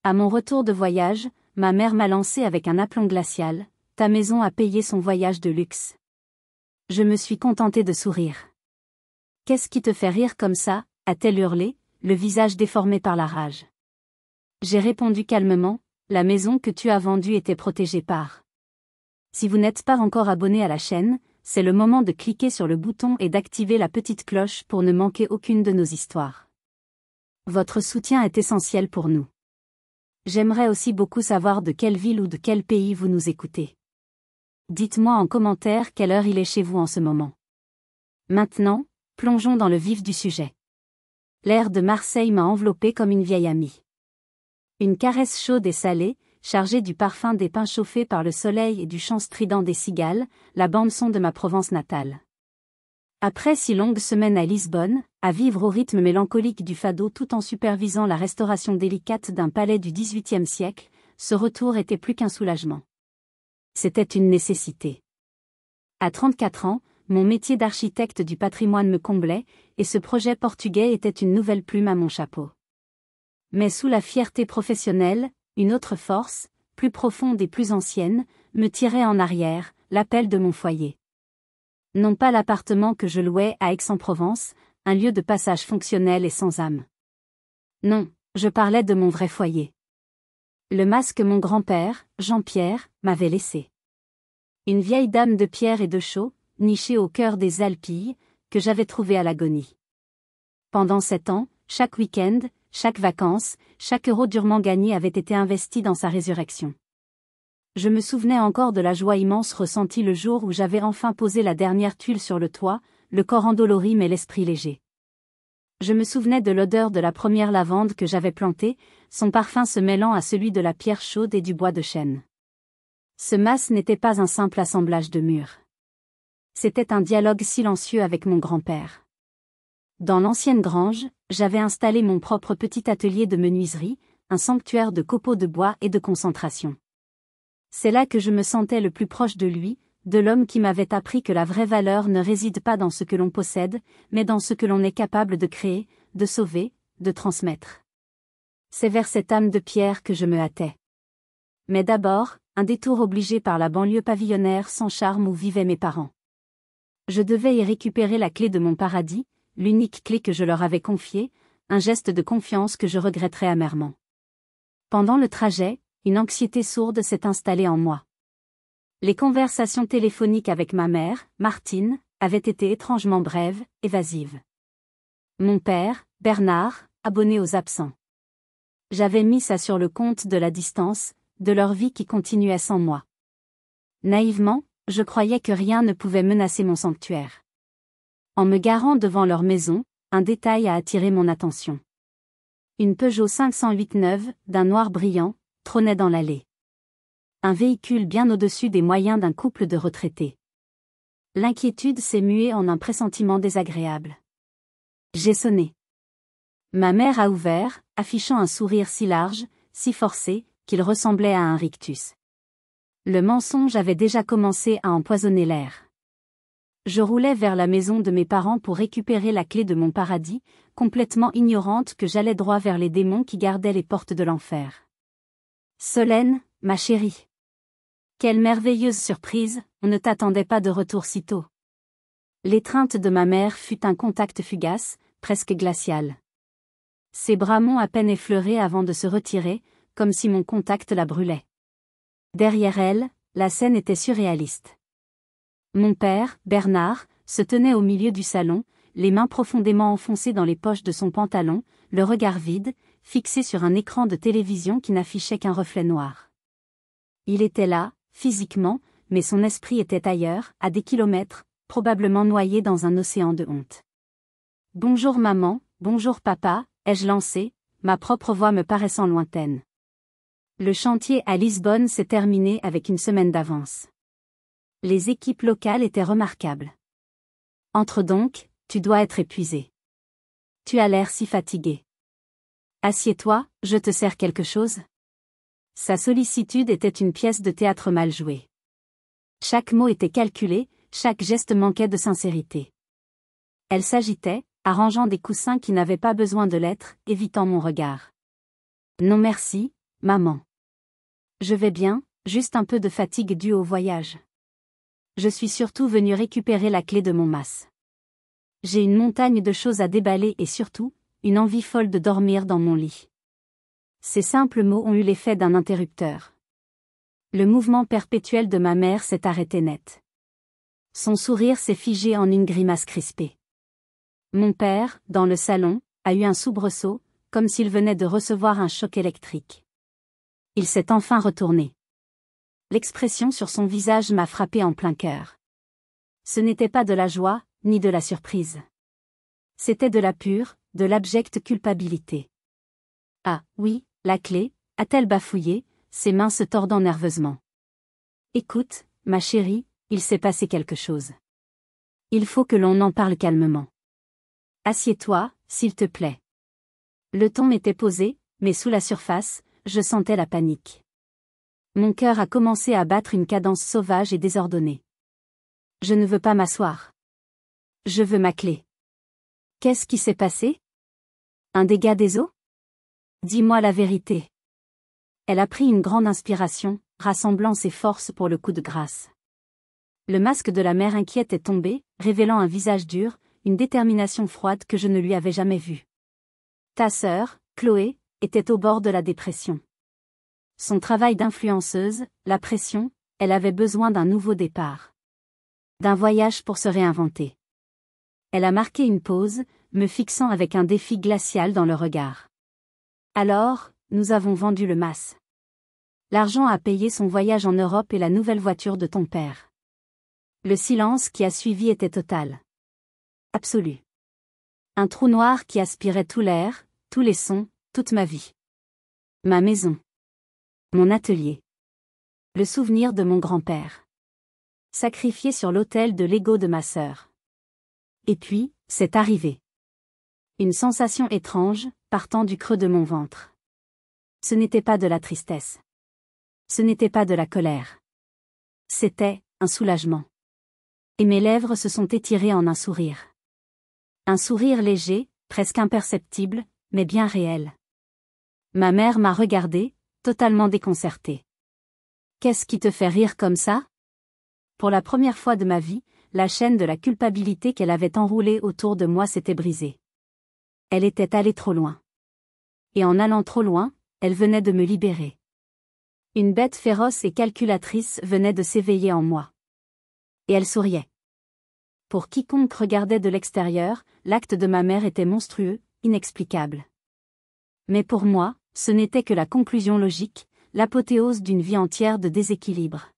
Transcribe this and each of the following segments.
À mon retour de voyage, ma mère m'a lancé avec un aplomb glacial: ta maison a payé son voyage de luxe. Je me suis contentée de sourire. Qu'est-ce qui te fait rire comme ça, a-t-elle hurlé, le visage déformé par la rage. J'ai répondu calmement: la maison que tu as vendue était protégée par. Si vous n'êtes pas encore abonné à la chaîne, c'est le moment de cliquer sur le bouton et d'activer la petite cloche pour ne manquer aucune de nos histoires. Votre soutien est essentiel pour nous. J'aimerais aussi beaucoup savoir de quelle ville ou de quel pays vous nous écoutez. Dites-moi en commentaire quelle heure il est chez vous en ce moment. Maintenant, plongeons dans le vif du sujet. L'air de Marseille m'a enveloppée comme une vieille amie. Une caresse chaude et salée, chargée du parfum des pins chauffés par le soleil et du chant strident des cigales, la bande-son de ma Provence natale. Après 6 longues semaines à Lisbonne, à vivre au rythme mélancolique du fado tout en supervisant la restauration délicate d'un palais du XVIIIe siècle, ce retour était plus qu'un soulagement. C'était une nécessité. À 34 ans, mon métier d'architecte du patrimoine me comblait, et ce projet portugais était une nouvelle plume à mon chapeau. Mais sous la fierté professionnelle, une autre force, plus profonde et plus ancienne, me tirait en arrière: l'appel de mon foyer. Non pas l'appartement que je louais à Aix-en-Provence, un lieu de passage fonctionnel et sans âme. Non, je parlais de mon vrai foyer. Le mas que mon grand-père, Jean-Pierre, m'avait laissé. Une vieille dame de pierre et de chaux, nichée au cœur des Alpilles, que j'avais trouvée à l'agonie. Pendant 7 ans, chaque week-end, chaque vacances, chaque euro durement gagné avait été investi dans sa résurrection. Je me souvenais encore de la joie immense ressentie le jour où j'avais enfin posé la dernière tuile sur le toit, le corps endolori mais l'esprit léger. Je me souvenais de l'odeur de la première lavande que j'avais plantée, son parfum se mêlant à celui de la pierre chaude et du bois de chêne. Ce mas n'était pas un simple assemblage de murs. C'était un dialogue silencieux avec mon grand-père. Dans l'ancienne grange, j'avais installé mon propre petit atelier de menuiserie, un sanctuaire de copeaux de bois et de concentration. C'est là que je me sentais le plus proche de lui, de l'homme qui m'avait appris que la vraie valeur ne réside pas dans ce que l'on possède, mais dans ce que l'on est capable de créer, de sauver, de transmettre. C'est vers cette âme de pierre que je me hâtais. Mais d'abord, un détour obligé par la banlieue pavillonnaire sans charme où vivaient mes parents. Je devais y récupérer la clé de mon paradis, l'unique clé que je leur avais confiée, un geste de confiance que je regretterais amèrement. Pendant le trajet, une anxiété sourde s'est installée en moi. Les conversations téléphoniques avec ma mère, Martine, avaient été étrangement brèves, évasives. Mon père, Bernard, abonné aux absents. J'avais mis ça sur le compte de la distance, de leur vie qui continuait sans moi. Naïvement, je croyais que rien ne pouvait menacer mon sanctuaire. En me garant devant leur maison, un détail a attiré mon attention. Une Peugeot 508 neuve, d'un noir brillant, trônait dans l'allée. Un véhicule bien au-dessus des moyens d'un couple de retraités. L'inquiétude s'est muée en un pressentiment désagréable. J'ai sonné. Ma mère a ouvert, affichant un sourire si large, si forcé, qu'il ressemblait à un rictus. Le mensonge avait déjà commencé à empoisonner l'air. Je roulais vers la maison de mes parents pour récupérer la clé de mon paradis, complètement ignorante que j'allais droit vers les démons qui gardaient les portes de l'enfer. Solène, ma chérie. Quelle merveilleuse surprise, on ne t'attendait pas de retour si tôt. L'étreinte de ma mère fut un contact fugace, presque glacial. Ses bras m'ont à peine effleuré avant de se retirer, comme si mon contact la brûlait. Derrière elle, la scène était surréaliste. Mon père, Bernard, se tenait au milieu du salon, les mains profondément enfoncées dans les poches de son pantalon, le regard vide, fixé sur un écran de télévision qui n'affichait qu'un reflet noir. Il était là, physiquement, mais son esprit était ailleurs, à des kilomètres, probablement noyé dans un océan de honte. « Bonjour maman, bonjour papa », ai-je lancé, ma propre voix me paraissant lointaine. Le chantier à Lisbonne s'est terminé avec une semaine d'avance. Les équipes locales étaient remarquables. Entre donc, tu dois être épuisé. Tu as l'air si fatigué. Assieds-toi, je te sers quelque chose. Sa sollicitude était une pièce de théâtre mal jouée. Chaque mot était calculé, chaque geste manquait de sincérité. Elle s'agitait, arrangeant des coussins qui n'avaient pas besoin de l'être, évitant mon regard. Non merci, maman. Je vais bien, juste un peu de fatigue due au voyage. Je suis surtout venue récupérer la clé de mon mas. J'ai une montagne de choses à déballer et surtout, une envie folle de dormir dans mon lit. Ces simples mots ont eu l'effet d'un interrupteur. Le mouvement perpétuel de ma mère s'est arrêté net. Son sourire s'est figé en une grimace crispée. Mon père, dans le salon, a eu un soubresaut, comme s'il venait de recevoir un choc électrique. Il s'est enfin retourné. L'expression sur son visage m'a frappé en plein cœur. Ce n'était pas de la joie, ni de la surprise. C'était de la pure, de l'abjecte culpabilité. Ah, oui, la clé, a-t-elle bafouillé, ses mains se tordant nerveusement. Écoute, ma chérie, il s'est passé quelque chose. Il faut que l'on en parle calmement. Assieds-toi, s'il te plaît. Le ton était posé, mais sous la surface, je sentais la panique. Mon cœur a commencé à battre une cadence sauvage et désordonnée. Je ne veux pas m'asseoir. Je veux ma clé. Qu'est-ce qui s'est passé? Un dégât des eaux? Dis-moi la vérité. Elle a pris une grande inspiration, rassemblant ses forces pour le coup de grâce. Le masque de la mère inquiète est tombé, révélant un visage dur, une détermination froide que je ne lui avais jamais vue. Ta sœur, Chloé, était au bord de la dépression. Son travail d'influenceuse, la pression, elle avait besoin d'un nouveau départ. D'un voyage pour se réinventer. Elle a marqué une pause, me fixant avec un défi glacial dans le regard. Alors, nous avons vendu le mas. L'argent a payé son voyage en Europe et la nouvelle voiture de ton père. Le silence qui a suivi était total. Absolu. Un trou noir qui aspirait tout l'air, tous les sons, toute ma vie. Ma maison. Mon atelier. Le souvenir de mon grand-père. Sacrifié sur l'autel de l'ego de ma sœur. Et puis, c'est arrivé. Une sensation étrange, partant du creux de mon ventre. Ce n'était pas de la tristesse. Ce n'était pas de la colère. C'était un soulagement. Et mes lèvres se sont étirées en un sourire. Un sourire léger, presque imperceptible, mais bien réel. Ma mère m'a regardée, totalement déconcertée. Qu'est-ce qui te fait rire comme ça? Pour la première fois de ma vie, la chaîne de la culpabilité qu'elle avait enroulée autour de moi s'était brisée. Elle était allée trop loin. Et en allant trop loin, elle venait de me libérer. Une bête féroce et calculatrice venait de s'éveiller en moi. Et elle souriait. Pour quiconque regardait de l'extérieur, l'acte de ma mère était monstrueux, inexplicable. Mais pour moi, ce n'était que la conclusion logique, l'apothéose d'une vie entière de déséquilibre.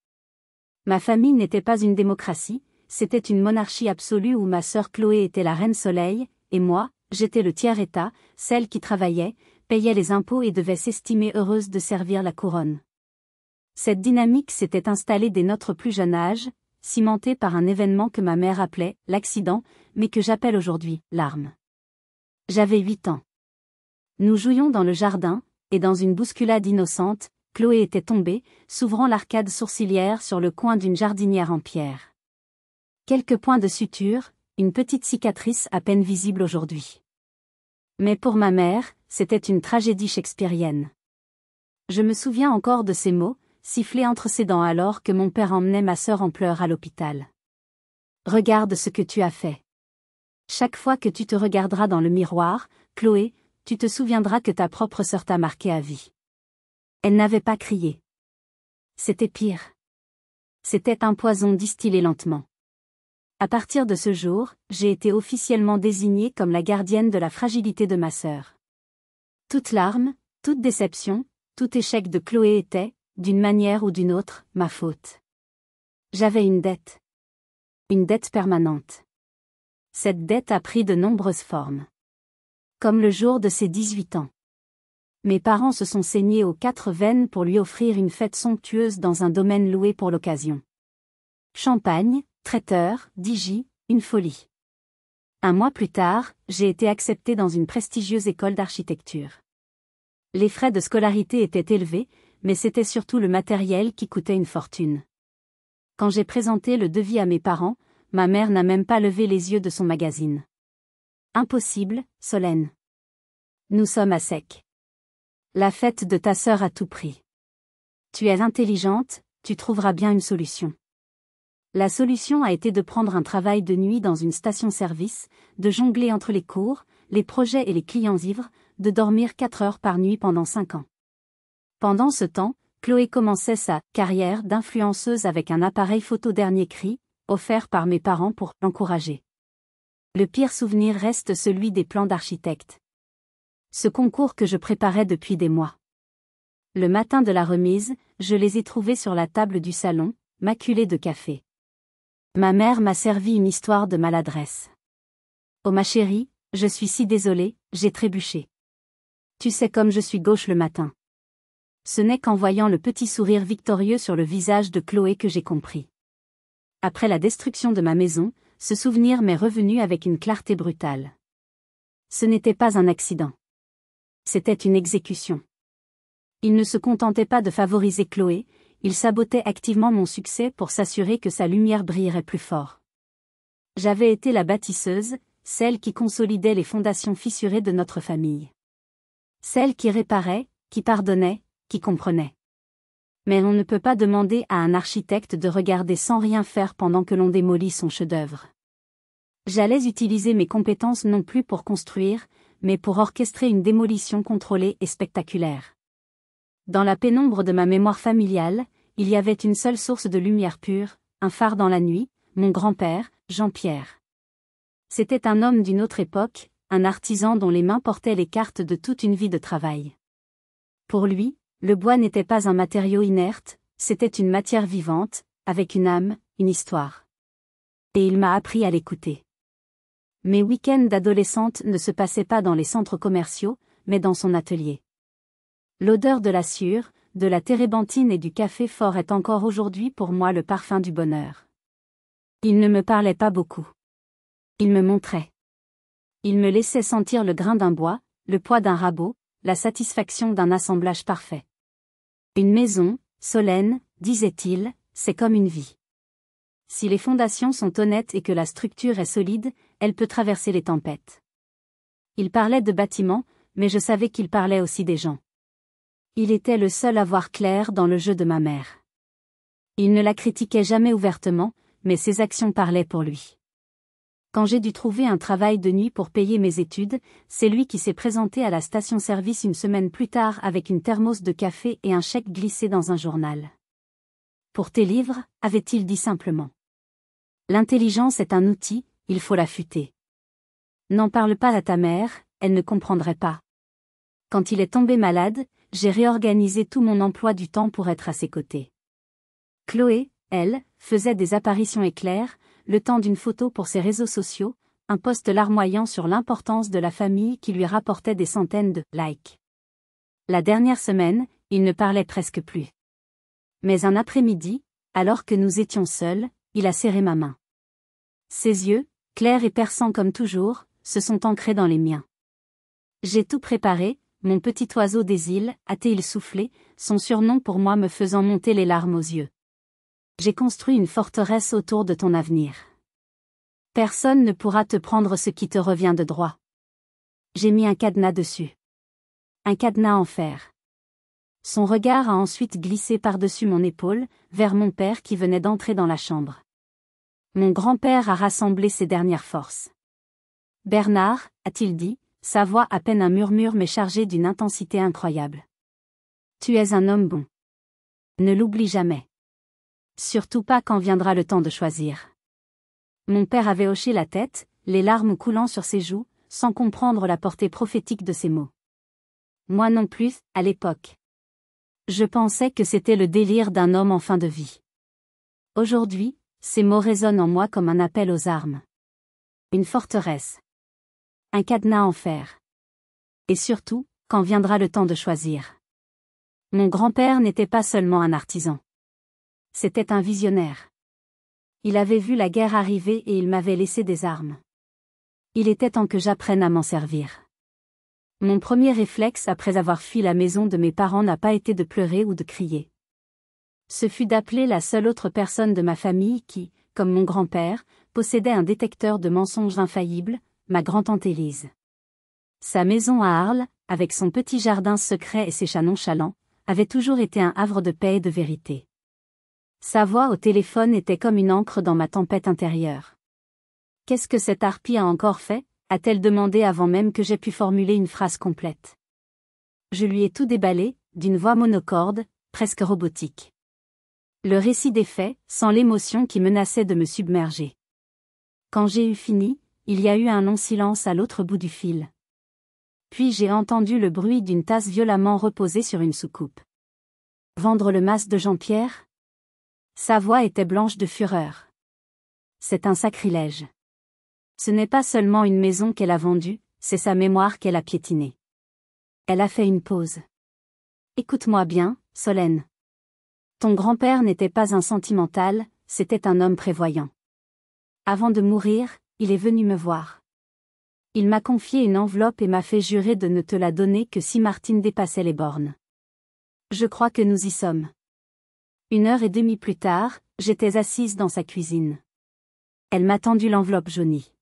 Ma famille n'était pas une démocratie, c'était une monarchie absolue où ma sœur Chloé était la reine soleil, et moi, j'étais le tiers-état, celle qui travaillait, payait les impôts et devait s'estimer heureuse de servir la couronne. Cette dynamique s'était installée dès notre plus jeune âge, cimentée par un événement que ma mère appelait l'accident, mais que j'appelle aujourd'hui l'arme. J'avais 8 ans. Nous jouions dans le jardin, et dans une bousculade innocente, Chloé était tombée, s'ouvrant l'arcade sourcilière sur le coin d'une jardinière en pierre. Quelques points de suture, une petite cicatrice à peine visible aujourd'hui. Mais pour ma mère, c'était une tragédie shakespearienne. Je me souviens encore de ces mots, sifflés entre ses dents alors que mon père emmenait ma sœur en pleurs à l'hôpital. Regarde ce que tu as fait. Chaque fois que tu te regarderas dans le miroir, Chloé, tu te souviendras que ta propre sœur t'a marqué à vie. Elle n'avait pas crié. C'était pire. C'était un poison distillé lentement. À partir de ce jour, j'ai été officiellement désignée comme la gardienne de la fragilité de ma sœur. Toute larme, toute déception, tout échec de Chloé était, d'une manière ou d'une autre, ma faute. J'avais une dette. Une dette permanente. Cette dette a pris de nombreuses formes. Comme le jour de ses 18 ans. Mes parents se sont saignés aux 4 veines pour lui offrir une fête somptueuse dans un domaine loué pour l'occasion. Champagne, traiteur, DJ, une folie. Un mois plus tard, j'ai été acceptée dans une prestigieuse école d'architecture. Les frais de scolarité étaient élevés, mais c'était surtout le matériel qui coûtait une fortune. Quand j'ai présenté le devis à mes parents, ma mère n'a même pas levé les yeux de son magazine. Impossible, Solène. Nous sommes à sec. La fête de ta sœur à tout prix. Tu es intelligente, tu trouveras bien une solution. La solution a été de prendre un travail de nuit dans une station-service, de jongler entre les cours, les projets et les clients ivres, de dormir 4 heures par nuit pendant 5 ans. Pendant ce temps, Chloé commençait sa carrière d'influenceuse avec un appareil photo dernier cri, offert par mes parents pour l'encourager. Le pire souvenir reste celui des plans d'architecte. Ce concours que je préparais depuis des mois. Le matin de la remise, je les ai trouvés sur la table du salon, maculés de café. Ma mère m'a servi une histoire de maladresse. Oh ma chérie, je suis si désolée, j'ai trébuché. Tu sais comme je suis gauche le matin. Ce n'est qu'en voyant le petit sourire victorieux sur le visage de Chloé que j'ai compris. Après la destruction de ma maison, ce souvenir m'est revenu avec une clarté brutale. Ce n'était pas un accident. C'était une exécution. Il ne se contentait pas de favoriser Chloé, il sabotait activement mon succès pour s'assurer que sa lumière brillerait plus fort. J'avais été la bâtisseuse, celle qui consolidait les fondations fissurées de notre famille. Celle qui réparait, qui pardonnait, qui comprenait. Mais on ne peut pas demander à un architecte de regarder sans rien faire pendant que l'on démolit son chef-d'œuvre. J'allais utiliser mes compétences non plus pour construire, mais pour orchestrer une démolition contrôlée et spectaculaire. Dans la pénombre de ma mémoire familiale, il y avait une seule source de lumière pure, un phare dans la nuit, mon grand-père, Jean-Pierre. C'était un homme d'une autre époque, un artisan dont les mains portaient les cartes de toute une vie de travail. Pour lui, le bois n'était pas un matériau inerte, c'était une matière vivante, avec une âme, une histoire. Et il m'a appris à l'écouter. Mes week-ends d'adolescente ne se passaient pas dans les centres commerciaux, mais dans son atelier. L'odeur de la sciure, de la térébenthine et du café fort est encore aujourd'hui pour moi le parfum du bonheur. Il ne me parlait pas beaucoup. Il me montrait. Il me laissait sentir le grain d'un bois, le poids d'un rabot, la satisfaction d'un assemblage parfait. Une maison, Solène, disait-il, c'est comme une vie. Si les fondations sont honnêtes et que la structure est solide, elle peut traverser les tempêtes. Il parlait de bâtiments, mais je savais qu'il parlait aussi des gens. Il était le seul à voir clair dans le jeu de ma mère. Il ne la critiquait jamais ouvertement, mais ses actions parlaient pour lui. Quand j'ai dû trouver un travail de nuit pour payer mes études, c'est lui qui s'est présenté à la station-service une semaine plus tard avec une thermos de café et un chèque glissé dans un journal. Pour tes livres, avait-il dit simplement. L'intelligence est un outil, il faut l'affûter. N'en parle pas à ta mère, elle ne comprendrait pas. Quand il est tombé malade, j'ai réorganisé tout mon emploi du temps pour être à ses côtés. Chloé, elle, faisait des apparitions éclairs, le temps d'une photo pour ses réseaux sociaux, un post larmoyant sur l'importance de la famille qui lui rapportait des centaines de likes. La dernière semaine, il ne parlait presque plus. Mais un après-midi, alors que nous étions seuls, il a serré ma main. Ses yeux, clairs et perçants comme toujours, se sont ancrés dans les miens. J'ai tout préparé, mon petit oiseau des îles, a-t-il soufflé, son surnom pour moi me faisant monter les larmes aux yeux. J'ai construit une forteresse autour de ton avenir. Personne ne pourra te prendre ce qui te revient de droit. J'ai mis un cadenas dessus. Un cadenas en fer. Son regard a ensuite glissé par-dessus mon épaule, vers mon père qui venait d'entrer dans la chambre. Mon grand-père a rassemblé ses dernières forces. Bernard, a-t-il dit, sa voix à peine un murmure mais chargée d'une intensité incroyable. Tu es un homme bon. Ne l'oublie jamais. Surtout pas quand viendra le temps de choisir. Mon père avait hoché la tête, les larmes coulant sur ses joues, sans comprendre la portée prophétique de ces mots. Moi non plus, à l'époque. Je pensais que c'était le délire d'un homme en fin de vie. Aujourd'hui, ces mots résonnent en moi comme un appel aux armes. Une forteresse. Un cadenas en fer. Et surtout, quand viendra le temps de choisir. Mon grand-père n'était pas seulement un artisan. C'était un visionnaire. Il avait vu la guerre arriver et il m'avait laissé des armes. Il était temps que j'apprenne à m'en servir. Mon premier réflexe après avoir fui la maison de mes parents n'a pas été de pleurer ou de crier. Ce fut d'appeler la seule autre personne de ma famille qui, comme mon grand-père, possédait un détecteur de mensonges infaillible, ma grand-tante Élise. Sa maison à Arles, avec son petit jardin secret et ses chats nonchalants, avait toujours été un havre de paix et de vérité. Sa voix au téléphone était comme une encre dans ma tempête intérieure. Qu'est-ce que cette harpie a encore fait ? A-t-elle demandé avant même que j'aie pu formuler une phrase complète. Je lui ai tout déballé, d'une voix monocorde, presque robotique. Le récit des faits, sans l'émotion qui menaçait de me submerger. Quand j'ai eu fini, il y a eu un long silence à l'autre bout du fil. Puis j'ai entendu le bruit d'une tasse violemment reposée sur une soucoupe. Vendre le mas de Jean-Pierre ? Sa voix était blanche de fureur. C'est un sacrilège. Ce n'est pas seulement une maison qu'elle a vendue, c'est sa mémoire qu'elle a piétinée. Elle a fait une pause. Écoute-moi bien, Solène. Ton grand-père n'était pas un sentimental, c'était un homme prévoyant. Avant de mourir, il est venu me voir. Il m'a confié une enveloppe et m'a fait jurer de ne te la donner que si Martine dépassait les bornes. Je crois que nous y sommes. 1h30 plus tard, j'étais assise dans sa cuisine. Elle m'a tendu l'enveloppe jaunie.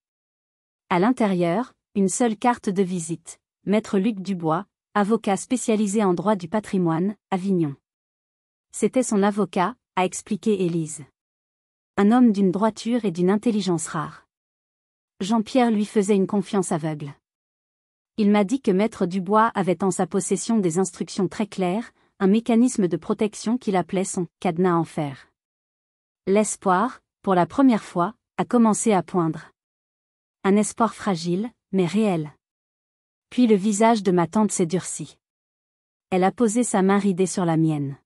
À l'intérieur, une seule carte de visite, Maître Luc Dubois, avocat spécialisé en droit du patrimoine, Avignon. C'était son avocat, a expliqué Élise. Un homme d'une droiture et d'une intelligence rare. Jean-Pierre lui faisait une confiance aveugle. Il m'a dit que Maître Dubois avait en sa possession des instructions très claires, un mécanisme de protection qu'il appelait son « cadenas en fer ». L'espoir, pour la première fois, a commencé à poindre. Un espoir fragile, mais réel. Puis le visage de ma tante s'est durci. Elle a posé sa main ridée sur la mienne.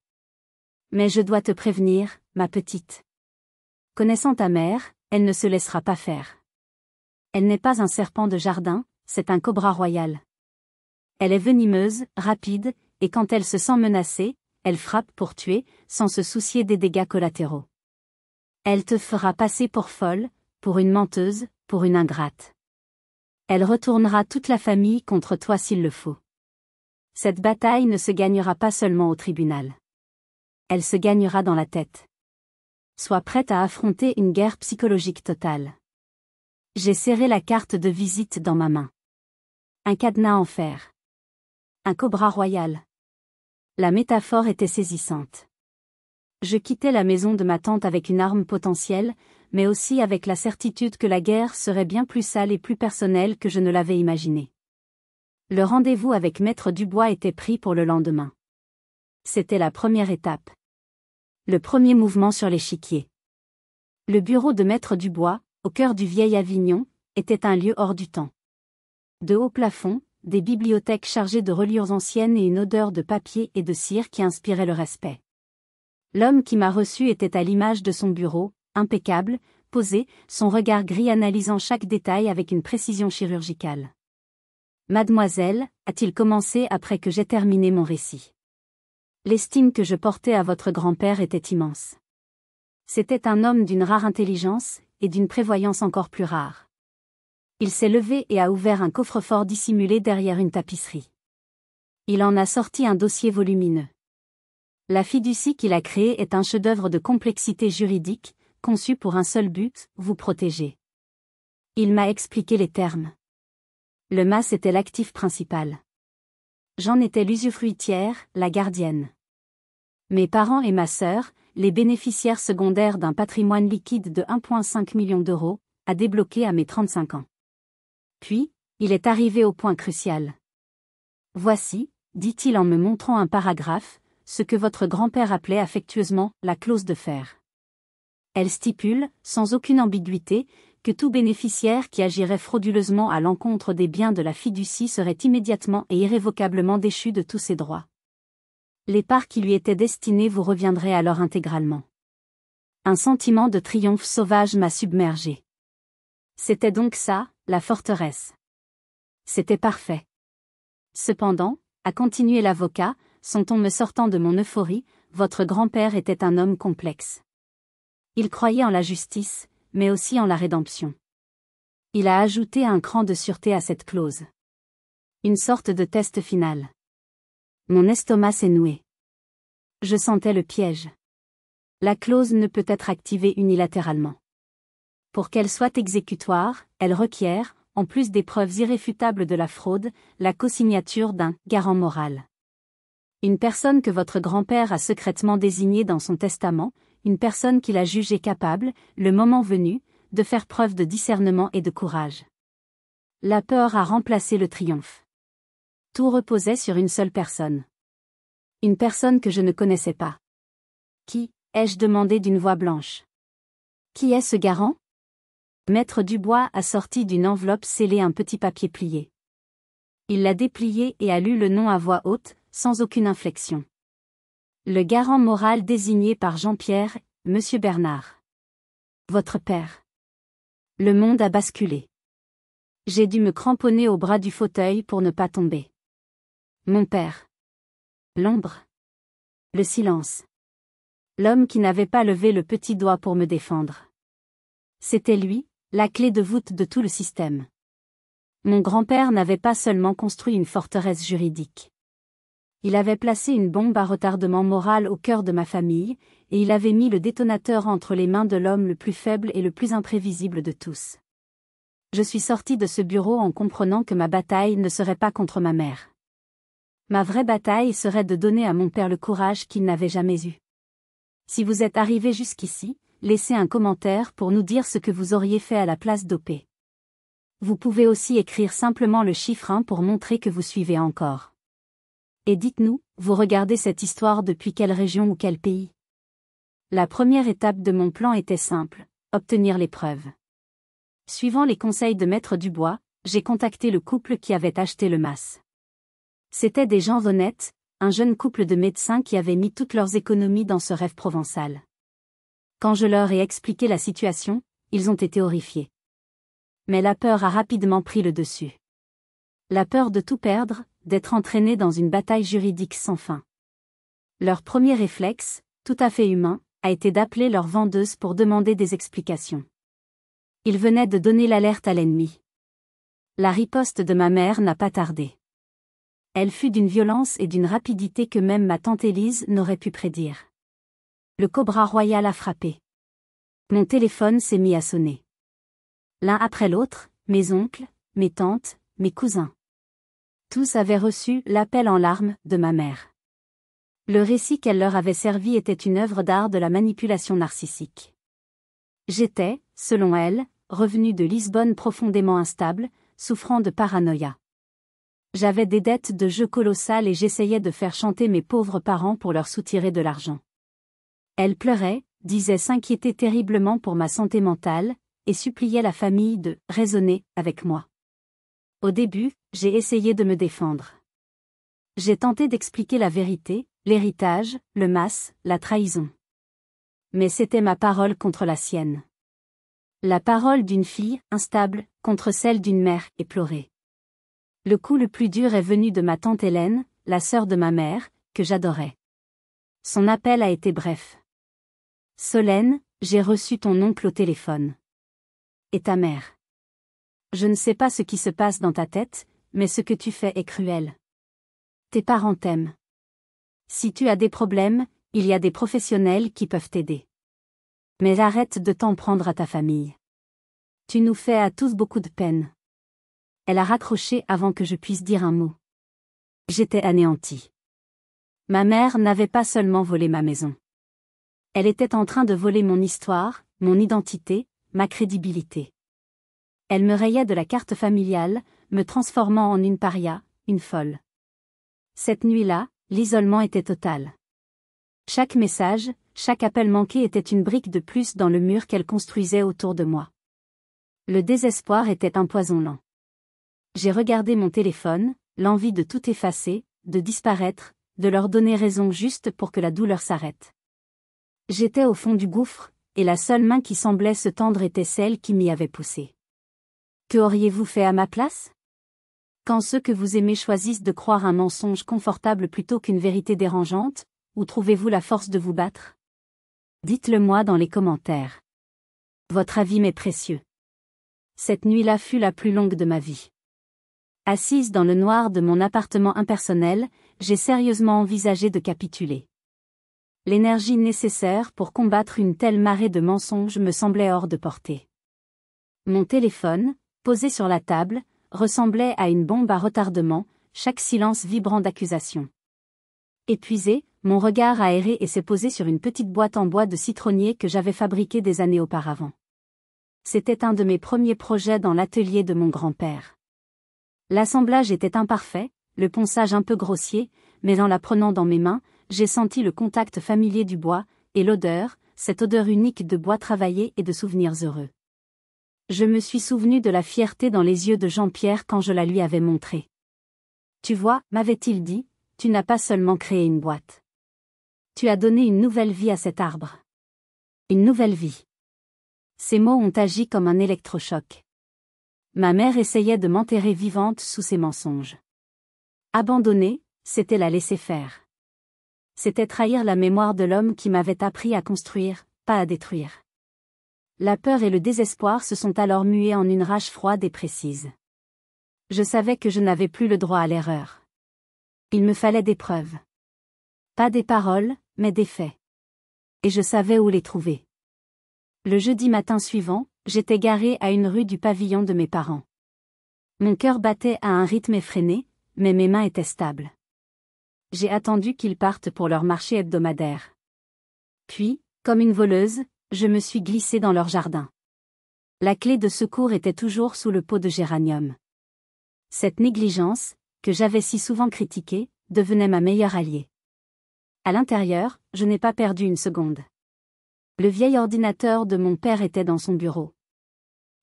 Mais je dois te prévenir, ma petite. Connaissant ta mère, elle ne se laissera pas faire. Elle n'est pas un serpent de jardin, c'est un cobra royal. Elle est venimeuse, rapide, et quand elle se sent menacée, elle frappe pour tuer, sans se soucier des dégâts collatéraux. Elle te fera passer pour folle, pour une menteuse, pour une ingrate. Elle retournera toute la famille contre toi s'il le faut. Cette bataille ne se gagnera pas seulement au tribunal. Elle se gagnera dans la tête. Sois prête à affronter une guerre psychologique totale. J'ai serré la carte de visite dans ma main. Un cadenas en fer. Un cobra royal. La métaphore était saisissante. Je quittais la maison de ma tante avec une arme potentielle, mais aussi avec la certitude que la guerre serait bien plus sale et plus personnelle que je ne l'avais imaginé. Le rendez-vous avec Maître Dubois était pris pour le lendemain. C'était la première étape. Le premier mouvement sur l'échiquier. Le bureau de Maître Dubois, au cœur du vieil Avignon, était un lieu hors du temps. De hauts plafonds, des bibliothèques chargées de reliures anciennes et une odeur de papier et de cire qui inspirait le respect. L'homme qui m'a reçu était à l'image de son bureau, impeccable, posé, son regard gris analysant chaque détail avec une précision chirurgicale. Mademoiselle, a-t-il commencé après que j'ai terminé mon récit. L'estime que je portais à votre grand-père était immense. C'était un homme d'une rare intelligence, et d'une prévoyance encore plus rare. Il s'est levé et a ouvert un coffre-fort dissimulé derrière une tapisserie. Il en a sorti un dossier volumineux. La fiducie qu'il a créée est un chef-d'œuvre de complexité juridique, conçu pour un seul but, vous protéger. Il m'a expliqué les termes. Le mas était l'actif principal. J'en étais l'usufruitière, la gardienne. Mes parents et ma sœur, les bénéficiaires secondaires d'un patrimoine liquide de 1,5 million d'euros, à débloquer à mes 35 ans. Puis, il est arrivé au point crucial. Voici, dit-il en me montrant un paragraphe, ce que votre grand-père appelait affectueusement la clause de fer. Elle stipule, sans aucune ambiguïté, que tout bénéficiaire qui agirait frauduleusement à l'encontre des biens de la fiducie serait immédiatement et irrévocablement déchu de tous ses droits. Les parts qui lui étaient destinées vous reviendraient alors intégralement. Un sentiment de triomphe sauvage m'a submergé. C'était donc ça, la forteresse. C'était parfait. Cependant, a continué l'avocat, son ton me sortant de mon euphorie, votre grand-père était un homme complexe. Il croyait en la justice, mais aussi en la rédemption. Il a ajouté un cran de sûreté à cette clause. Une sorte de test final. Mon estomac s'est noué. Je sentais le piège. La clause ne peut être activée unilatéralement. Pour qu'elle soit exécutoire, elle requiert, en plus des preuves irréfutables de la fraude, la co-signature d'un « garant moral ». Une personne que votre grand-père a secrètement désignée dans son testament, une personne qu'il a jugée capable, le moment venu, de faire preuve de discernement et de courage. La peur a remplacé le triomphe. Tout reposait sur une seule personne. Une personne que je ne connaissais pas. Qui, ai-je demandé d'une voix blanche. Qui est ce garant? Maître Dubois a sorti d'une enveloppe scellée un petit papier plié. Il l'a déplié et a lu le nom à voix haute, sans aucune inflexion. Le garant moral désigné par Jean-Pierre, Monsieur Bernard. Votre père. Le monde a basculé. J'ai dû me cramponner au bras du fauteuil pour ne pas tomber. Mon père. L'ombre. Le silence. L'homme qui n'avait pas levé le petit doigt pour me défendre. C'était lui, la clé de voûte de tout le système. Mon grand-père n'avait pas seulement construit une forteresse juridique. Il avait placé une bombe à retardement moral au cœur de ma famille, et il avait mis le détonateur entre les mains de l'homme le plus faible et le plus imprévisible de tous. Je suis sorti de ce bureau en comprenant que ma bataille ne serait pas contre ma mère. Ma vraie bataille serait de donner à mon père le courage qu'il n'avait jamais eu. Si vous êtes arrivé jusqu'ici, laissez un commentaire pour nous dire ce que vous auriez fait à la place d'OP. Vous pouvez aussi écrire simplement le chiffre 1 pour montrer que vous suivez encore. Et dites-nous, vous regardez cette histoire depuis quelle région ou quel pays? La première étape de mon plan était simple, obtenir les preuves. Suivant les conseils de Maître Dubois, j'ai contacté le couple qui avait acheté le mas. C'étaient des gens honnêtes, un jeune couple de médecins qui avaient mis toutes leurs économies dans ce rêve provençal. Quand je leur ai expliqué la situation, ils ont été horrifiés. Mais la peur a rapidement pris le dessus. La peur de tout perdre, d'être entraînés dans une bataille juridique sans fin. Leur premier réflexe, tout à fait humain, a été d'appeler leur vendeuse pour demander des explications. Ils venaient de donner l'alerte à l'ennemi. La riposte de ma mère n'a pas tardé. Elle fut d'une violence et d'une rapidité que même ma tante Élise n'aurait pu prédire. Le cobra royal a frappé. Mon téléphone s'est mis à sonner. L'un après l'autre, mes oncles, mes tantes, mes cousins. Tous avaient reçu l'appel en larmes de ma mère. Le récit qu'elle leur avait servi était une œuvre d'art de la manipulation narcissique. J'étais, selon elle, revenu de Lisbonne profondément instable, souffrant de paranoïa. J'avais des dettes de jeu colossales et j'essayais de faire chanter mes pauvres parents pour leur soutirer de l'argent. Elle pleurait, disait s'inquiéter terriblement pour ma santé mentale, et suppliait la famille de « raisonner » avec moi. Au début, j'ai essayé de me défendre. J'ai tenté d'expliquer la vérité, l'héritage, le mas, la trahison. Mais c'était ma parole contre la sienne. La parole d'une fille, instable, contre celle d'une mère, éplorée. Le coup le plus dur est venu de ma tante Hélène, la sœur de ma mère, que j'adorais. Son appel a été bref. Solène, j'ai reçu ton oncle au téléphone. Et ta mère. Je ne sais pas ce qui se passe dans ta tête, mais ce que tu fais est cruel. Tes parents t'aiment. Si tu as des problèmes, il y a des professionnels qui peuvent t'aider. Mais arrête de t'en prendre à ta famille. Tu nous fais à tous beaucoup de peine. Elle a raccroché avant que je puisse dire un mot. J'étais anéanti. Ma mère n'avait pas seulement volé ma maison. Elle était en train de voler mon histoire, mon identité, ma crédibilité. Elle me rayait de la carte familiale, me transformant en une paria, une folle. Cette nuit-là, l'isolement était total. Chaque message, chaque appel manqué était une brique de plus dans le mur qu'elle construisait autour de moi. Le désespoir était empoisonnant. J'ai regardé mon téléphone, l'envie de tout effacer, de disparaître, de leur donner raison juste pour que la douleur s'arrête. J'étais au fond du gouffre, et la seule main qui semblait se tendre était celle qui m'y avait poussé. Que auriez-vous fait à ma place? Quand ceux que vous aimez choisissent de croire un mensonge confortable plutôt qu'une vérité dérangeante, où trouvez-vous la force de vous battre? Dites-le moi dans les commentaires. Votre avis m'est précieux. Cette nuit-là fut la plus longue de ma vie. Assise dans le noir de mon appartement impersonnel, j'ai sérieusement envisagé de capituler. L'énergie nécessaire pour combattre une telle marée de mensonges me semblait hors de portée. Mon téléphone, posée sur la table, ressemblait à une bombe à retardement, chaque silence vibrant d'accusation. Épuisé, mon regard aéré s'est posé sur une petite boîte en bois de citronnier que j'avais fabriquée des années auparavant. C'était un de mes premiers projets dans l'atelier de mon grand-père. L'assemblage était imparfait, le ponçage un peu grossier, mais en la prenant dans mes mains, j'ai senti le contact familier du bois, et l'odeur, cette odeur unique de bois travaillé et de souvenirs heureux. Je me suis souvenu de la fierté dans les yeux de Jean-Pierre quand je la lui avais montrée. Tu vois, m'avait-il dit, tu n'as pas seulement créé une boîte. Tu as donné une nouvelle vie à cet arbre. Une nouvelle vie. Ces mots ont agi comme un électrochoc. Ma mère essayait de m'enterrer vivante sous ses mensonges. Abandonner, c'était la laisser faire. C'était trahir la mémoire de l'homme qui m'avait appris à construire, pas à détruire. La peur et le désespoir se sont alors mués en une rage froide et précise. Je savais que je n'avais plus le droit à l'erreur. Il me fallait des preuves. Pas des paroles, mais des faits. Et je savais où les trouver. Le jeudi matin suivant, j'étais garée à une rue du pavillon de mes parents. Mon cœur battait à un rythme effréné, mais mes mains étaient stables. J'ai attendu qu'ils partent pour leur marché hebdomadaire. Puis, comme une voleuse, je me suis glissée dans leur jardin. La clé de secours était toujours sous le pot de géranium. Cette négligence, que j'avais si souvent critiquée, devenait ma meilleure alliée. À l'intérieur, je n'ai pas perdu une seconde. Le vieil ordinateur de mon père était dans son bureau.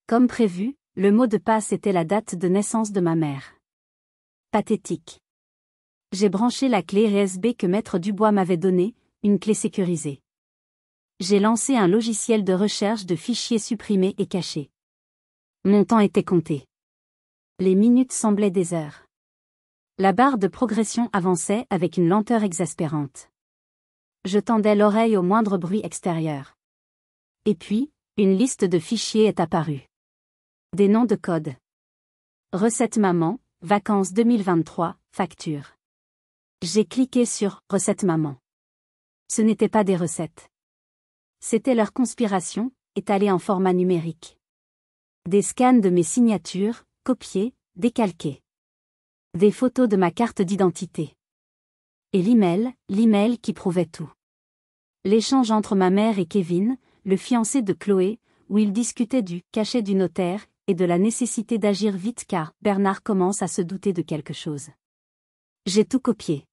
Comme prévu, le mot de passe était la date de naissance de ma mère. Pathétique. J'ai branché la clé USB que Maître Dubois m'avait donnée, une clé sécurisée. J'ai lancé un logiciel de recherche de fichiers supprimés et cachés. Mon temps était compté. Les minutes semblaient des heures. La barre de progression avançait avec une lenteur exaspérante. Je tendais l'oreille au moindre bruit extérieur. Et puis, une liste de fichiers est apparue. Des noms de code. Recette maman, vacances 2023, facture. J'ai cliqué sur « Recette maman ». Ce n'étaient pas des recettes. C'était leur conspiration, étalée en format numérique. Des scans de mes signatures, copiées, décalquées. Des photos de ma carte d'identité. Et l'email qui prouvait tout. L'échange entre ma mère et Kevin, le fiancé de Chloé, où ils discutaient du cachet du notaire, et de la nécessité d'agir vite car Bernard commence à se douter de quelque chose. J'ai tout copié.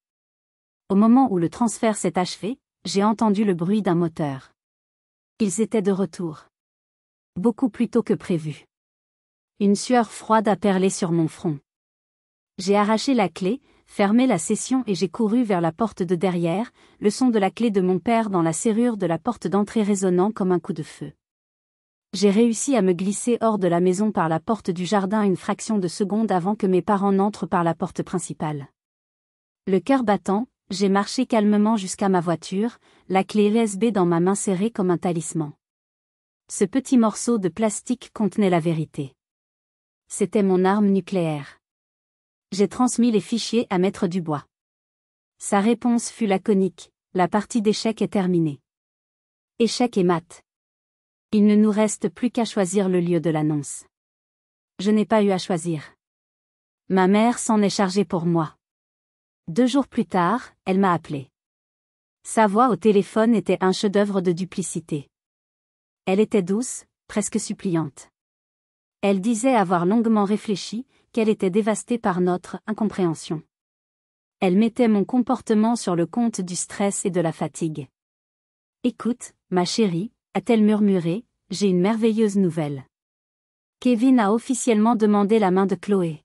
Au moment où le transfert s'est achevé, j'ai entendu le bruit d'un moteur. Ils étaient de retour. Beaucoup plus tôt que prévu. Une sueur froide a perlé sur mon front. J'ai arraché la clé, fermé la session et j'ai couru vers la porte de derrière, le son de la clé de mon père dans la serrure de la porte d'entrée résonnant comme un coup de feu. J'ai réussi à me glisser hors de la maison par la porte du jardin une fraction de seconde avant que mes parents n'entrent par la porte principale. Le cœur battant, j'ai marché calmement jusqu'à ma voiture, la clé USB dans ma main serrée comme un talisman. Ce petit morceau de plastique contenait la vérité. C'était mon arme nucléaire. J'ai transmis les fichiers à Maître Dubois. Sa réponse fut laconique, la partie d'échec est terminée. Échec et mat. Il ne nous reste plus qu'à choisir le lieu de l'annonce. Je n'ai pas eu à choisir. Ma mère s'en est chargée pour moi. 2 jours plus tard, elle m'a appelé. Sa voix au téléphone était un chef-d'œuvre de duplicité. Elle était douce, presque suppliante. Elle disait avoir longuement réfléchi, qu'elle était dévastée par notre incompréhension. Elle mettait mon comportement sur le compte du stress et de la fatigue. Écoute, ma chérie, a-t-elle murmuré, j'ai une merveilleuse nouvelle. Kevin a officiellement demandé la main de Chloé.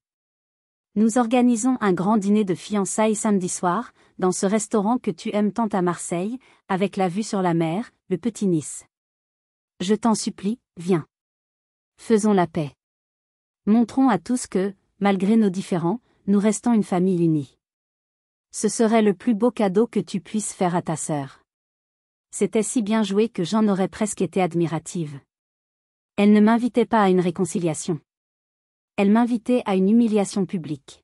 Nous organisons un grand dîner de fiançailles samedi soir, dans ce restaurant que tu aimes tant à Marseille, avec la vue sur la mer, le Petit Nice. Je t'en supplie, viens. Faisons la paix. Montrons à tous que, malgré nos différends, nous restons une famille unie. Ce serait le plus beau cadeau que tu puisses faire à ta sœur. C'était si bien joué que j'en aurais presque été admirative. Elle ne m'invitait pas à une réconciliation. Elle m'invitait à une humiliation publique.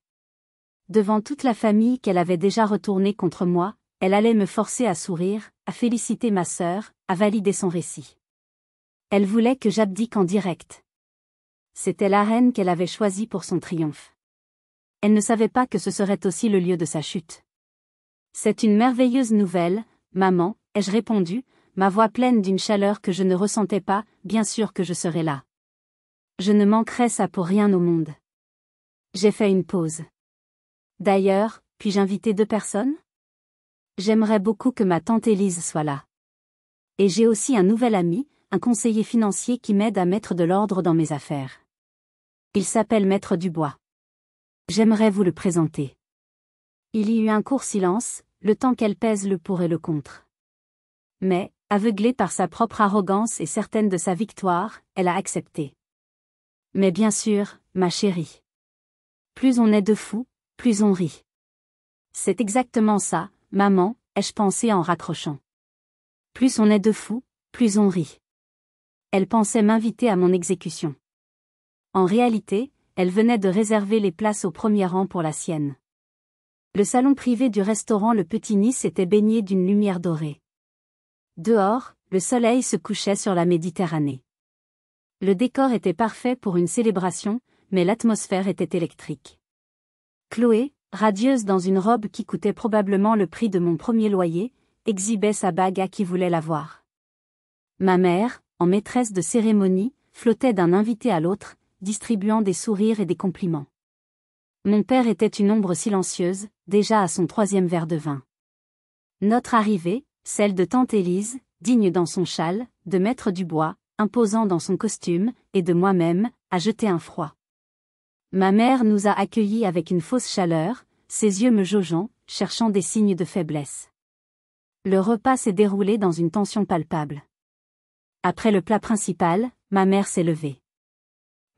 Devant toute la famille qu'elle avait déjà retournée contre moi, elle allait me forcer à sourire, à féliciter ma sœur, à valider son récit. Elle voulait que j'abdique en direct. C'était l'arène qu'elle avait choisie pour son triomphe. Elle ne savait pas que ce serait aussi le lieu de sa chute. C'est une merveilleuse nouvelle, maman, ai-je répondu, ma voix pleine d'une chaleur que je ne ressentais pas, bien sûr que je serai là. Je ne manquerai ça pour rien au monde. J'ai fait une pause. D'ailleurs, puis-je inviter 2 personnes? J'aimerais beaucoup que ma tante Élise soit là. Et j'ai aussi un nouvel ami, un conseiller financier qui m'aide à mettre de l'ordre dans mes affaires. Il s'appelle Maître Dubois. J'aimerais vous le présenter. Il y eut un court silence, le temps qu'elle pèse le pour et le contre. Mais, aveuglée par sa propre arrogance et certaine de sa victoire, elle a accepté. Mais bien sûr, ma chérie. Plus on est de fous, plus on rit. C'est exactement ça, maman, ai-je pensé en raccrochant. Plus on est de fous, plus on rit. Elle pensait m'inviter à mon exécution. En réalité, elle venait de réserver les places au premier rang pour la sienne. Le salon privé du restaurant Le Petit Nice était baigné d'une lumière dorée. Dehors, le soleil se couchait sur la Méditerranée. Le décor était parfait pour une célébration, mais l'atmosphère était électrique. Chloé, radieuse dans une robe qui coûtait probablement le prix de mon premier loyer, exhibait sa bague à qui voulait la voir. Ma mère, en maîtresse de cérémonie, flottait d'un invité à l'autre, distribuant des sourires et des compliments. Mon père était une ombre silencieuse, déjà à son 3e verre de vin. Notre arrivée, celle de tante Élise, digne dans son châle, de Maître Dubois, imposant dans son costume, et de moi-même, a jeté un froid. Ma mère nous a accueillis avec une fausse chaleur, ses yeux me jaugeant, cherchant des signes de faiblesse. Le repas s'est déroulé dans une tension palpable. Après le plat principal, ma mère s'est levée.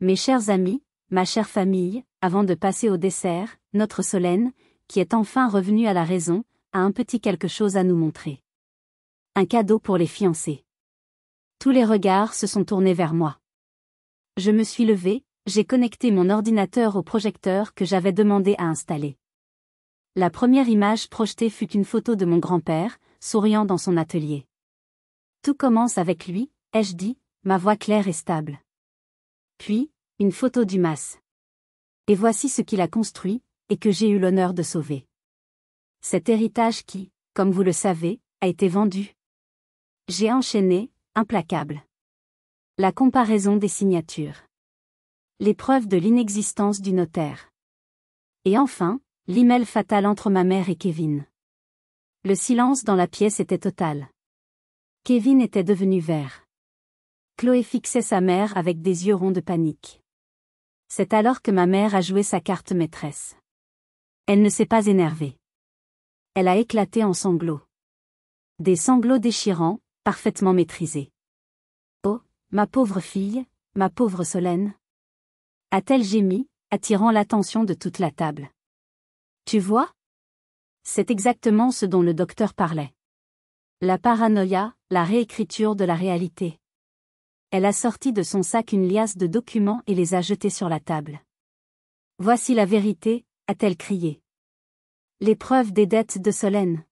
Mes chers amis, ma chère famille, avant de passer au dessert, notre Solène, qui est enfin revenue à la raison, a un petit quelque chose à nous montrer. Un cadeau pour les fiancés. Tous les regards se sont tournés vers moi. Je me suis levée, j'ai connecté mon ordinateur au projecteur que j'avais demandé à installer. La première image projetée fut une photo de mon grand-père, souriant dans son atelier. Tout commence avec lui, ai-je dit, ma voix claire et stable. Puis, une photo du mas. Et voici ce qu'il a construit, et que j'ai eu l'honneur de sauver. Cet héritage qui, comme vous le savez, a été vendu. J'ai enchaîné, implacable. La comparaison des signatures. Les preuves de l'inexistence du notaire. Et enfin, l'email fatal entre ma mère et Kevin. Le silence dans la pièce était total. Kevin était devenu vert. Chloé fixait sa mère avec des yeux ronds de panique. C'est alors que ma mère a joué sa carte maîtresse. Elle ne s'est pas énervée. Elle a éclaté en sanglots. Des sanglots déchirants, parfaitement maîtrisés. Oh, ma pauvre fille, ma pauvre Solène. A-t-elle gémi, attirant l'attention de toute la table. Tu vois? C'est exactement ce dont le docteur parlait. La paranoïa, la réécriture de la réalité. Elle a sorti de son sac une liasse de documents et les a jetés sur la table. Voici la vérité, a-t-elle crié. Les preuves des dettes de Solène.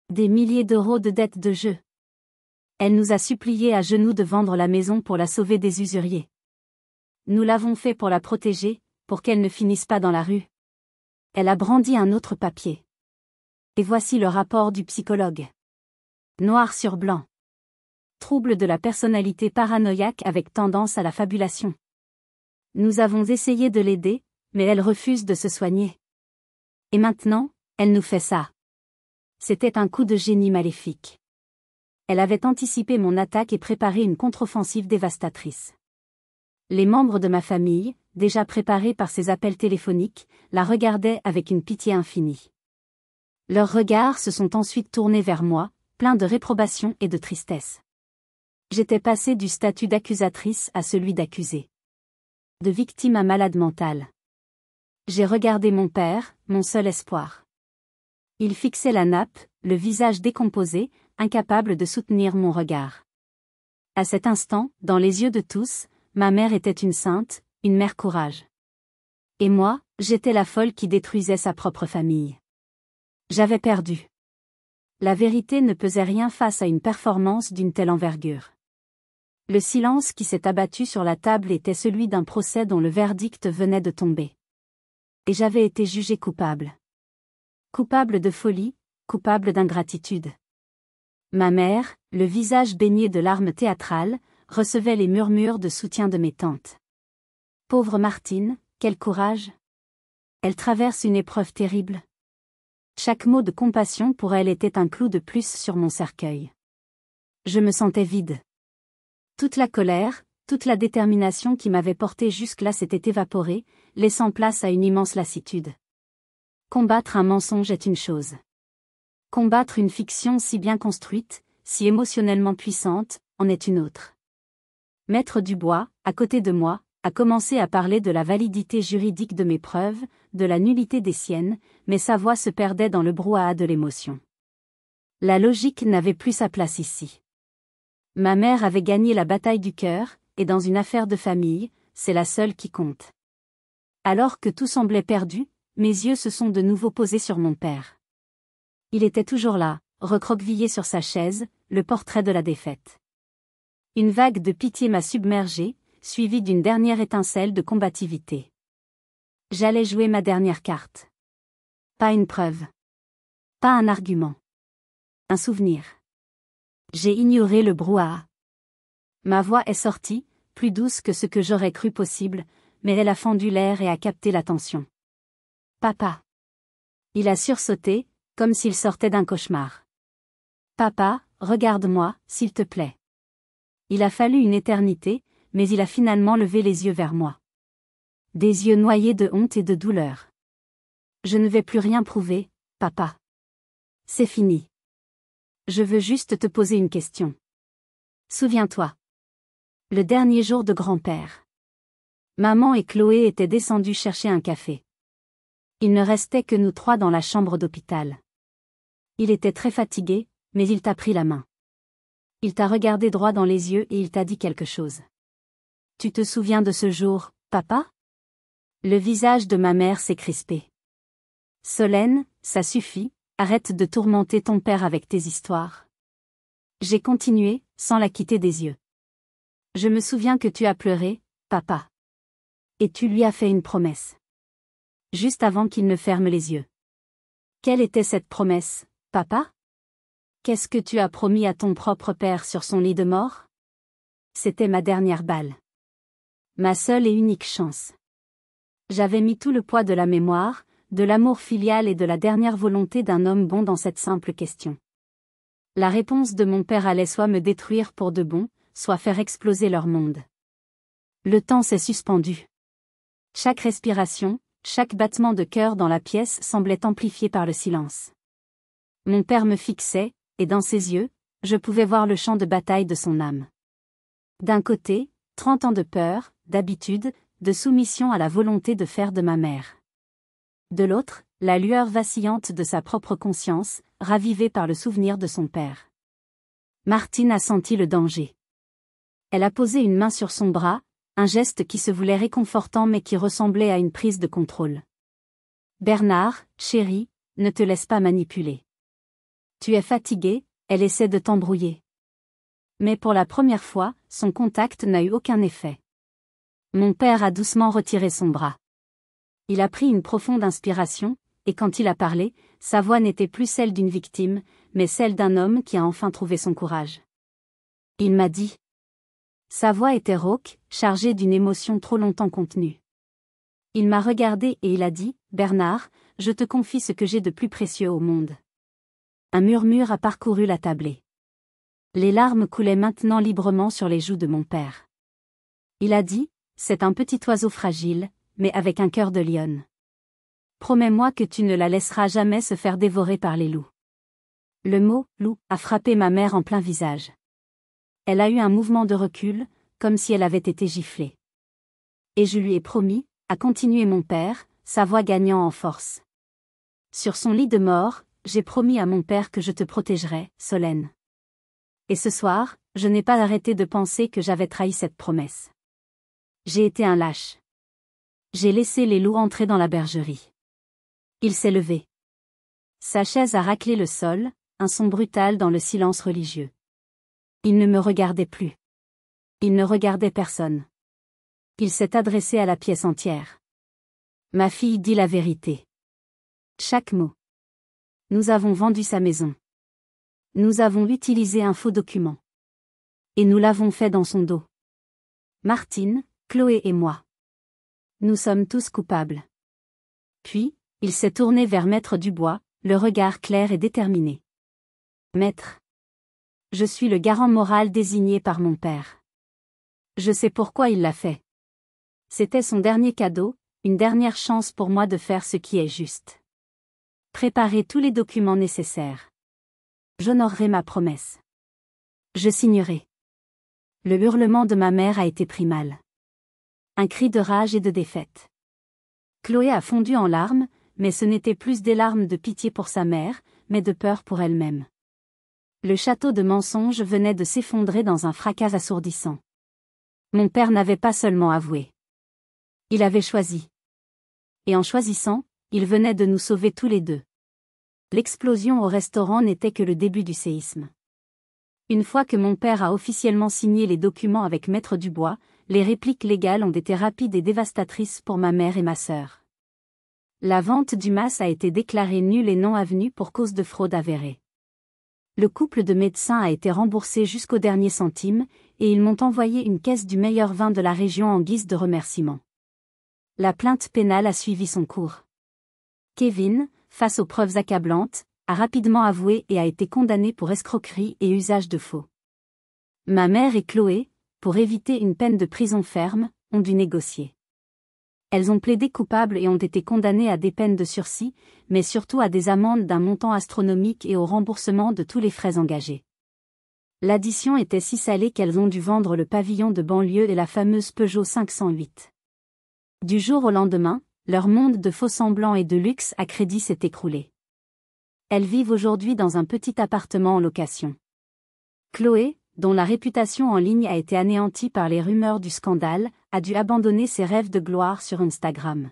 Des milliers d'euros de dettes de jeu. Elle nous a supplié à genoux de vendre la maison pour la sauver des usuriers. Nous l'avons fait pour la protéger, pour qu'elle ne finisse pas dans la rue. Elle a brandi un autre papier. Et voici le rapport du psychologue. Noir sur blanc. Trouble de la personnalité paranoïaque avec tendance à la fabulation. Nous avons essayé de l'aider, mais elle refuse de se soigner. Et maintenant, elle nous fait ça. C'était un coup de génie maléfique. Elle avait anticipé mon attaque et préparé une contre-offensive dévastatrice. Les membres de ma famille, déjà préparés par ses appels téléphoniques, la regardaient avec une pitié infinie. Leurs regards se sont ensuite tournés vers moi, pleins de réprobation et de tristesse. J'étais passée du statut d'accusatrice à celui d'accusée. De victime à malade mentale. J'ai regardé mon père, mon seul espoir. Il fixait la nappe, le visage décomposé, incapable de soutenir mon regard. À cet instant, dans les yeux de tous, ma mère était une sainte, une mère courage. Et moi, j'étais la folle qui détruisait sa propre famille. J'avais perdu. La vérité ne pesait rien face à une performance d'une telle envergure. Le silence qui s'est abattu sur la table était celui d'un procès dont le verdict venait de tomber. Et j'avais été jugé coupable. Coupable de folie, coupable d'ingratitude. Ma mère, le visage baigné de larmes théâtrales, recevait les murmures de soutien de mes tantes. Pauvre Martine, quel courage! Elle traverse une épreuve terrible. Chaque mot de compassion pour elle était un clou de plus sur mon cercueil. Je me sentais vide. Toute la colère, toute la détermination qui m'avait porté jusque-là s'était évaporée, laissant place à une immense lassitude. Combattre un mensonge est une chose. Combattre une fiction si bien construite, si émotionnellement puissante, en est une autre. Maître Dubois, à côté de moi, a commencé à parler de la validité juridique de mes preuves, de la nullité des siennes, mais sa voix se perdait dans le brouhaha de l'émotion. La logique n'avait plus sa place ici. Ma mère avait gagné la bataille du cœur, et dans une affaire de famille, c'est la seule qui compte. Alors que tout semblait perdu, mes yeux se sont de nouveau posés sur mon père. Il était toujours là, recroquevillé sur sa chaise, le portrait de la défaite. Une vague de pitié m'a submergé, suivie d'une dernière étincelle de combativité. J'allais jouer ma dernière carte. Pas une preuve. Pas un argument. Un souvenir. J'ai ignoré le brouhaha. Ma voix est sortie, plus douce que ce que j'aurais cru possible, mais elle a fendu l'air et a capté l'attention. Papa. Il a sursauté, comme s'il sortait d'un cauchemar. Papa, regarde-moi, s'il te plaît. Il a fallu une éternité, mais il a finalement levé les yeux vers moi. Des yeux noyés de honte et de douleur. Je ne vais plus rien prouver, papa. C'est fini. Je veux juste te poser une question. Souviens-toi. Le dernier jour de grand-père. Maman et Chloé étaient descendues chercher un café. Il ne restait que nous trois dans la chambre d'hôpital. Il était très fatigué, mais il t'a pris la main. Il t'a regardé droit dans les yeux et il t'a dit quelque chose. Tu te souviens de ce jour, papa? Le visage de ma mère s'est crispé. Solène, ça suffit, arrête de tourmenter ton père avec tes histoires. J'ai continué, sans la quitter des yeux. Je me souviens que tu as pleuré, papa. Et tu lui as fait une promesse. Juste avant qu'il ne ferme les yeux. Quelle était cette promesse, papa? Qu'est-ce que tu as promis à ton propre père sur son lit de mort? C'était ma dernière balle. Ma seule et unique chance. J'avais mis tout le poids de la mémoire, de l'amour filial et de la dernière volonté d'un homme bon dans cette simple question. La réponse de mon père allait soit me détruire pour de bon, soit faire exploser leur monde. Le temps s'est suspendu. Chaque respiration, chaque battement de cœur dans la pièce semblait amplifié par le silence. Mon père me fixait, et dans ses yeux, je pouvais voir le champ de bataille de son âme. D'un côté, 30 ans de peur, d'habitude, de soumission à la volonté de faire de ma mère. De l'autre, la lueur vacillante de sa propre conscience, ravivée par le souvenir de son père. Martine a senti le danger. Elle a posé une main sur son bras, un geste qui se voulait réconfortant mais qui ressemblait à une prise de contrôle. Bernard, chéri, ne te laisse pas manipuler. Tu es fatigué, elle essaie de t'embrouiller. Mais pour la première fois, son contact n'a eu aucun effet. Mon père a doucement retiré son bras. Il a pris une profonde inspiration, et quand il a parlé, sa voix n'était plus celle d'une victime, mais celle d'un homme qui a enfin trouvé son courage. Il m'a dit. Sa voix était rauque, chargée d'une émotion trop longtemps contenue. Il m'a regardé et il a dit, Bernard, je te confie ce que j'ai de plus précieux au monde. Un murmure a parcouru la tablée. Les larmes coulaient maintenant librement sur les joues de mon père. Il a dit, c'est un petit oiseau fragile, mais avec un cœur de lionne. Promets-moi que tu ne la laisseras jamais se faire dévorer par les loups. Le mot « loup » a frappé ma mère en plein visage. Elle a eu un mouvement de recul, comme si elle avait été giflée. Et je lui ai promis, a continué mon père, sa voix gagnant en force. Sur son lit de mort, j'ai promis à mon père que je te protégerais, Solène. Et ce soir, je n'ai pas arrêté de penser que j'avais trahi cette promesse. J'ai été un lâche. J'ai laissé les loups entrer dans la bergerie. Il s'est levé. Sa chaise a raclé le sol, un son brutal dans le silence religieux. Il ne me regardait plus. Il ne regardait personne. Il s'est adressé à la pièce entière. Ma fille dit la vérité. Chaque mot. Nous avons vendu sa maison. Nous avons utilisé un faux document. Et nous l'avons fait dans son dos. Martine, Chloé et moi. Nous sommes tous coupables. Puis, il s'est tourné vers Maître Dubois, le regard clair et déterminé. Maître. Je suis le garant moral désigné par mon père. Je sais pourquoi il l'a fait. C'était son dernier cadeau, une dernière chance pour moi de faire ce qui est juste. Préparer tous les documents nécessaires. J'honorerai ma promesse. Je signerai. Le hurlement de ma mère a été pris mal. Un cri de rage et de défaite. Chloé a fondu en larmes, mais ce n'était plus des larmes de pitié pour sa mère, mais de peur pour elle-même. Le château de mensonges venait de s'effondrer dans un fracas assourdissant. Mon père n'avait pas seulement avoué. Il avait choisi. Et en choisissant, il venait de nous sauver tous les deux. L'explosion au restaurant n'était que le début du séisme. Une fois que mon père a officiellement signé les documents avec Maître Dubois, les répliques légales ont été rapides et dévastatrices pour ma mère et ma sœur. La vente du mas a été déclarée nulle et non avenue pour cause de fraude avérée. Le couple de médecins a été remboursé jusqu'au dernier centime, et ils m'ont envoyé une caisse du meilleur vin de la région en guise de remerciement. La plainte pénale a suivi son cours. Kevin, face aux preuves accablantes, a rapidement avoué et a été condamné pour escroquerie et usage de faux. Ma mère et Chloé, pour éviter une peine de prison ferme, ont dû négocier. Elles ont plaidé coupables et ont été condamnées à des peines de sursis, mais surtout à des amendes d'un montant astronomique et au remboursement de tous les frais engagés. L'addition était si salée qu'elles ont dû vendre le pavillon de banlieue et la fameuse Peugeot 508. Du jour au lendemain, leur monde de faux-semblants et de luxe à crédit s'est écroulé. Elles vivent aujourd'hui dans un petit appartement en location. Chloé, dont la réputation en ligne a été anéantie par les rumeurs du scandale, a dû abandonner ses rêves de gloire sur Instagram.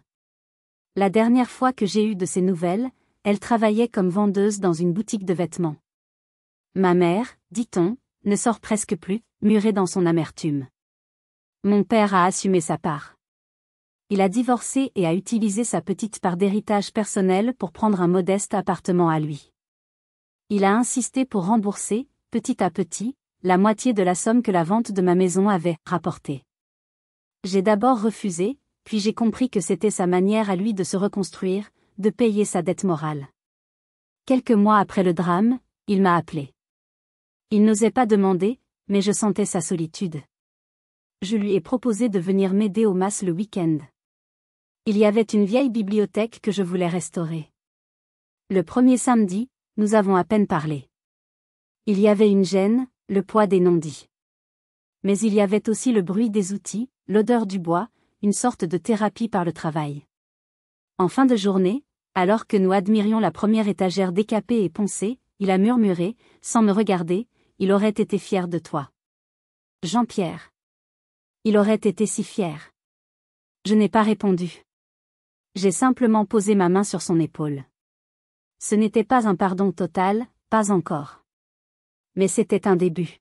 La dernière fois que j'ai eu de ses nouvelles, elle travaillait comme vendeuse dans une boutique de vêtements. Ma mère, dit-on, ne sort presque plus, murée dans son amertume. Mon père a assumé sa part. Il a divorcé et a utilisé sa petite part d'héritage personnel pour prendre un modeste appartement à lui. Il a insisté pour rembourser, petit à petit, la moitié de la somme que la vente de ma maison avait rapportée. J'ai d'abord refusé, puis j'ai compris que c'était sa manière à lui de se reconstruire, de payer sa dette morale. Quelques mois après le drame, il m'a appelé. Il n'osait pas demander, mais je sentais sa solitude. Je lui ai proposé de venir m'aider au mas le week-end. Il y avait une vieille bibliothèque que je voulais restaurer. Le premier samedi, nous avons à peine parlé. Il y avait une gêne, le poids des non-dits. Mais il y avait aussi le bruit des outils, l'odeur du bois, une sorte de thérapie par le travail. En fin de journée, alors que nous admirions la première étagère décapée et poncée, il a murmuré, sans me regarder, « Il aurait été fier de toi. » Jean-Pierre. Il aurait été si fier. Je n'ai pas répondu. J'ai simplement posé ma main sur son épaule. Ce n'était pas un pardon total, pas encore. Mais c'était un début.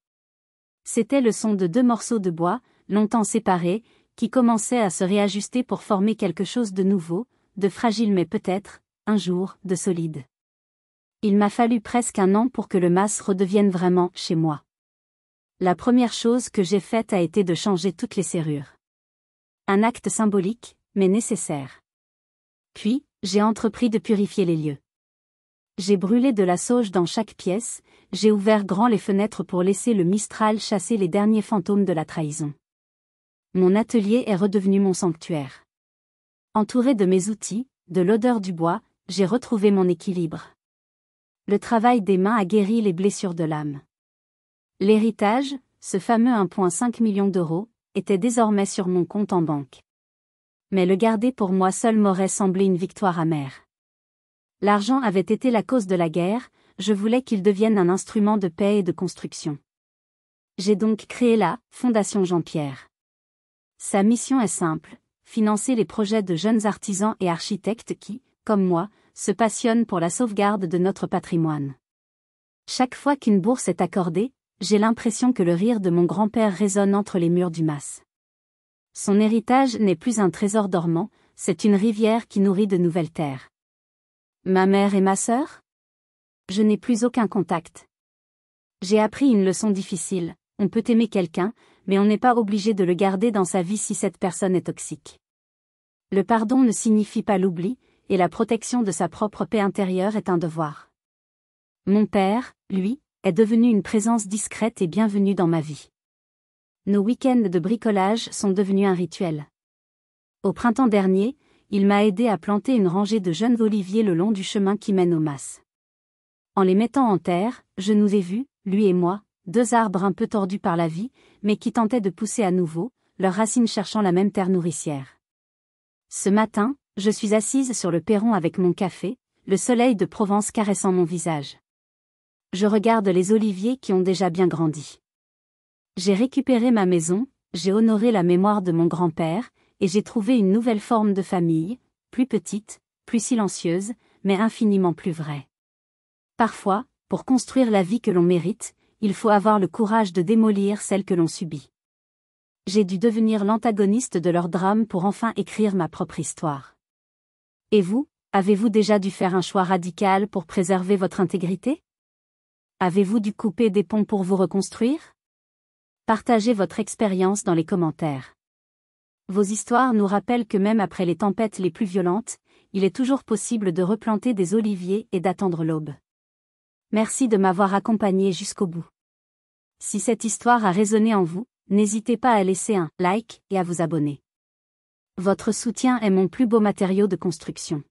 C'était le son de 2 morceaux de bois, longtemps séparés, qui commençaient à se réajuster pour former quelque chose de nouveau, de fragile mais peut-être, un jour, de solide. Il m'a fallu presque 1 an pour que le mas redevienne vraiment chez moi. La première chose que j'ai faite a été de changer toutes les serrures. Un acte symbolique, mais nécessaire. Puis, j'ai entrepris de purifier les lieux. J'ai brûlé de la sauge dans chaque pièce, j'ai ouvert grand les fenêtres pour laisser le Mistral chasser les derniers fantômes de la trahison. Mon atelier est redevenu mon sanctuaire. Entouré de mes outils, de l'odeur du bois, j'ai retrouvé mon équilibre. Le travail des mains a guéri les blessures de l'âme. L'héritage, ce fameux 1,5 million d'euros, était désormais sur mon compte en banque. Mais le garder pour moi seul m'aurait semblé une victoire amère. L'argent avait été la cause de la guerre, je voulais qu'il devienne un instrument de paix et de construction. J'ai donc créé la Fondation Jean-Pierre. Sa mission est simple, financer les projets de jeunes artisans et architectes qui, comme moi, se passionnent pour la sauvegarde de notre patrimoine. Chaque fois qu'une bourse est accordée, J'ai l'impression que le rire de mon grand-père résonne entre les murs du mas. Son héritage n'est plus un trésor dormant, c'est une rivière qui nourrit de nouvelles terres. Ma mère et ma sœur? Je n'ai plus aucun contact. J'ai appris une leçon difficile, on peut aimer quelqu'un, mais on n'est pas obligé de le garder dans sa vie si cette personne est toxique. Le pardon ne signifie pas l'oubli, et la protection de sa propre paix intérieure est un devoir. Mon père, lui, est devenu une présence discrète et bienvenue dans ma vie. Nos week-ends de bricolage sont devenus un rituel. Au printemps dernier, il m'a aidé à planter une rangée de jeunes oliviers le long du chemin qui mène au mas. En les mettant en terre, je nous ai vus, lui et moi, deux arbres un peu tordus par la vie, mais qui tentaient de pousser à nouveau, leurs racines cherchant la même terre nourricière. Ce matin, je suis assise sur le perron avec mon café, le soleil de Provence caressant mon visage. Je regarde les oliviers qui ont déjà bien grandi. J'ai récupéré ma maison, j'ai honoré la mémoire de mon grand-père, et j'ai trouvé une nouvelle forme de famille, plus petite, plus silencieuse, mais infiniment plus vraie. Parfois, pour construire la vie que l'on mérite, il faut avoir le courage de démolir celle que l'on subit. J'ai dû devenir l'antagoniste de leur drame pour enfin écrire ma propre histoire. Et vous, avez-vous déjà dû faire un choix radical pour préserver votre intégrité? Avez-vous dû couper des ponts pour vous reconstruire? Partagez votre expérience dans les commentaires. Vos histoires nous rappellent que même après les tempêtes les plus violentes, il est toujours possible de replanter des oliviers et d'attendre l'aube. Merci de m'avoir accompagné jusqu'au bout. Si cette histoire a résonné en vous, n'hésitez pas à laisser un like et à vous abonner. Votre soutien est mon plus beau matériau de construction.